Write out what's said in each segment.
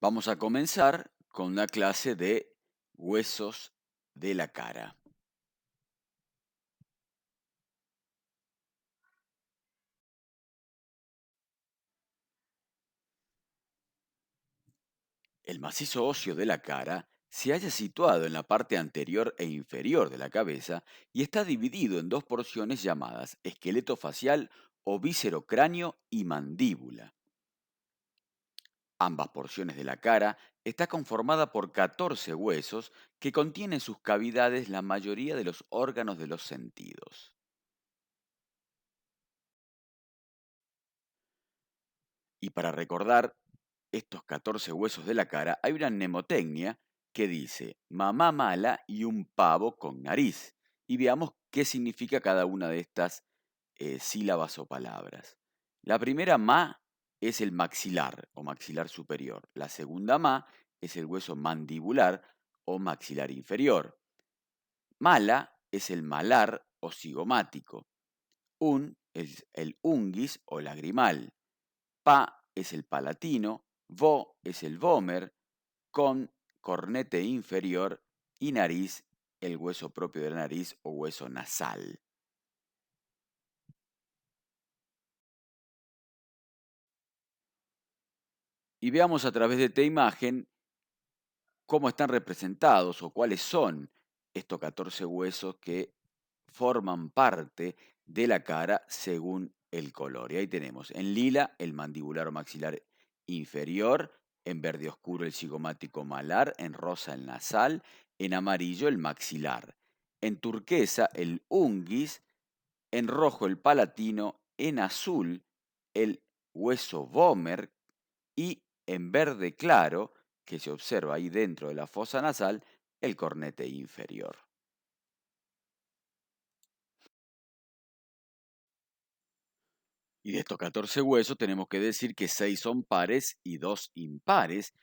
Vamos a comenzar con una clase de huesos de la cara. El macizo óseo de la cara se halla situado en la parte anterior e inferior de la cabeza y está dividido en dos porciones llamadas esqueleto facial o viscerocráneo y mandíbula. Ambas porciones de la cara está conformada por 14 huesos que contienen en sus cavidades la mayoría de los órganos de los sentidos. Y para recordar estos 14 huesos de la cara, hay una mnemotecnia que dice mamá mala y un pavo con nariz. Y veamos qué significa cada una de estas sílabas o palabras. La primera ma es el maxilar o maxilar superior. La segunda ma es el hueso mandibular o maxilar inferior. Mala es el malar o cigomático. Un es el unguis o lagrimal. Pa es el palatino, vo es el vómer, con cornete inferior y nariz, el hueso propio de la nariz o hueso nasal. Y veamos a través de esta imagen cómo están representados o cuáles son estos 14 huesos que forman parte de la cara según el color. Y ahí tenemos en lila el mandibular o maxilar inferior, en verde oscuro el cigomático malar, en rosa el nasal, en amarillo el maxilar, en turquesa el unguis, en rojo el palatino, en azul el hueso vómer y en verde claro, que se observa ahí dentro de la fosa nasal, el cornete inferior. Y de estos 14 huesos tenemos que decir que 6 son pares y 2 impares.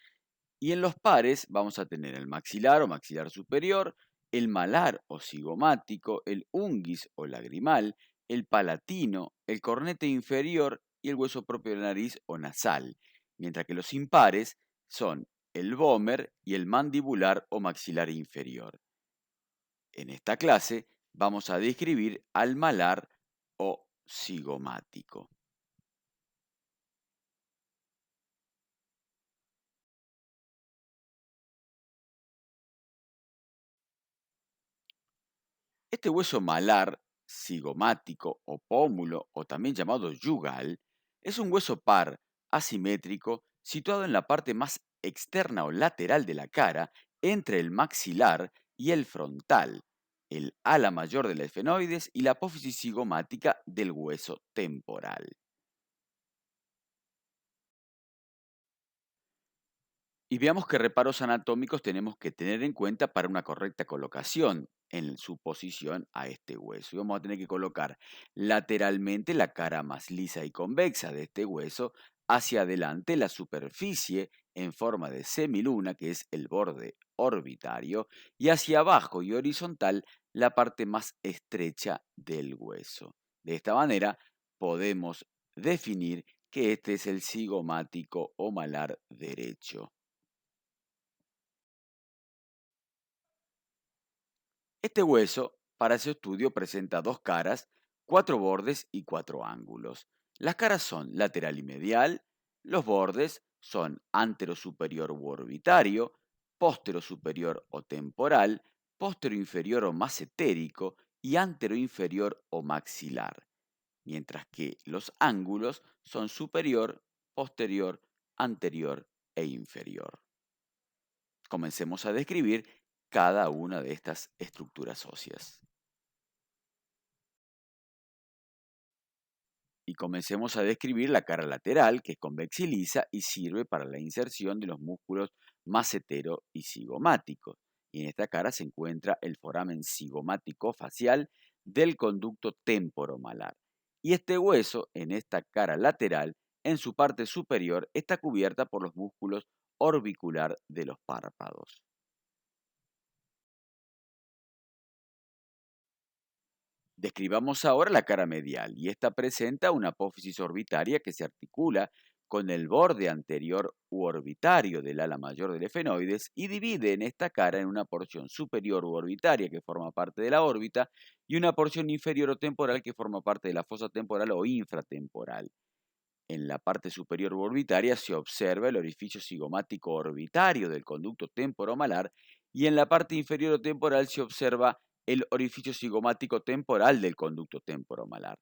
Y en los pares vamos a tener el maxilar o maxilar superior, el malar o cigomático, el unguis o lagrimal, el palatino, el cornete inferior y el hueso propio de la nariz o nasal. Mientras que los impares son el vómer y el mandibular o maxilar inferior. En esta clase vamos a describir al malar o cigomático. Este hueso malar, cigomático o pómulo o también llamado yugal, es un hueso par, asimétrico, situado en la parte más externa o lateral de la cara, entre el maxilar y el frontal, el ala mayor del efenoides y la apófisis cigomática del hueso temporal. Y veamos qué reparos anatómicos tenemos que tener en cuenta para una correcta colocación en su posición a este hueso. Y vamos a tener que colocar lateralmente la cara más lisa y convexa de este hueso, hacia adelante la superficie en forma de semiluna, que es el borde orbitario, y hacia abajo y horizontal la parte más estrecha del hueso. De esta manera podemos definir que este es el cigomático o malar derecho. Este hueso, para ese estudio, presenta dos caras, cuatro bordes y cuatro ángulos. Las caras son lateral y medial, los bordes son antero superior u orbitario, póstero superior o temporal, póstero inferior o macetérico y antero inferior o maxilar, mientras que los ángulos son superior, posterior, anterior e inferior. Comencemos a describir cada una de estas estructuras óseas. Y comencemos a describir la cara lateral, que es convexa y lisa y sirve para la inserción de los músculos macetero y cigomáticos. Y en esta cara se encuentra el foramen cigomático facial del conducto temporomalar. Y este hueso, en esta cara lateral, en su parte superior, está cubierta por los músculos orbicular de los párpados. Describamos ahora la cara medial y esta presenta una apófisis orbitaria que se articula con el borde anterior u orbitario del ala mayor del efenoides y divide en esta cara en una porción superior u orbitaria que forma parte de la órbita y una porción inferior o temporal que forma parte de la fosa temporal o infratemporal. En la parte superior u orbitaria se observa el orificio cigomático orbitario del conducto temporomalar y en la parte inferior o temporal se observa el orificio cigomático temporal del conducto temporomalar.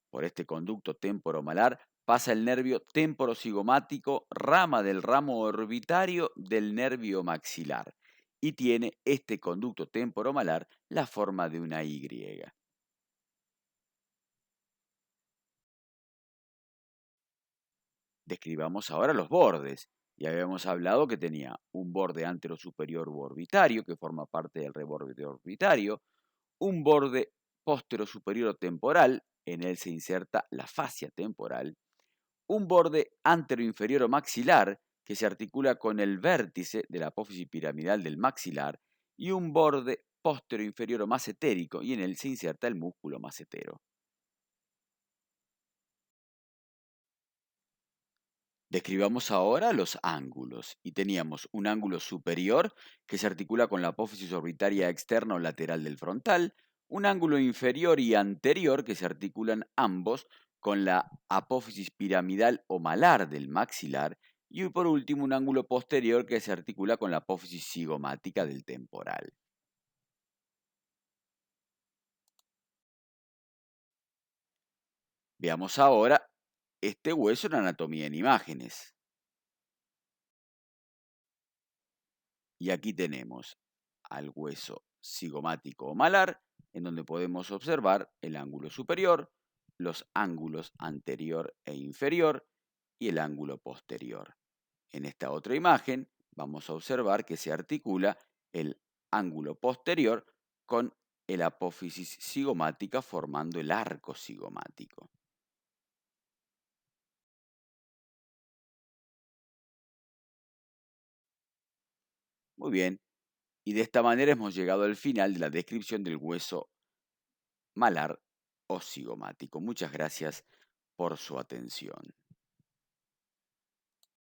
Por este conducto temporomalar pasa el nervio temporocigomático, rama del ramo orbitario del nervio maxilar, y tiene este conducto temporomalar la forma de una Y. Describamos ahora los bordes. Ya habíamos hablado que tenía un borde anterosuperior u orbitario, que forma parte del reborde orbitario, un borde posterosuperior o temporal, en él se inserta la fascia temporal, un borde anteroinferior o maxilar, que se articula con el vértice de la apófisis piramidal del maxilar, y un borde posteroinferior o macetérico, y en él se inserta el músculo macetero. Describamos ahora los ángulos. Y teníamos un ángulo superior que se articula con la apófisis orbitaria externa o lateral del frontal, un ángulo inferior y anterior que se articulan ambos con la apófisis piramidal o malar del maxilar, y por último un ángulo posterior que se articula con la apófisis cigomática del temporal. Veamos ahora este hueso en anatomía en imágenes. Y aquí tenemos al hueso cigomático o malar, en donde podemos observar el ángulo superior, los ángulos anterior e inferior y el ángulo posterior. En esta otra imagen vamos a observar que se articula el ángulo posterior con el apófisis cigomática formando el arco cigomático. Muy bien, y de esta manera hemos llegado al final de la descripción del hueso malar o cigomático. Muchas gracias por su atención.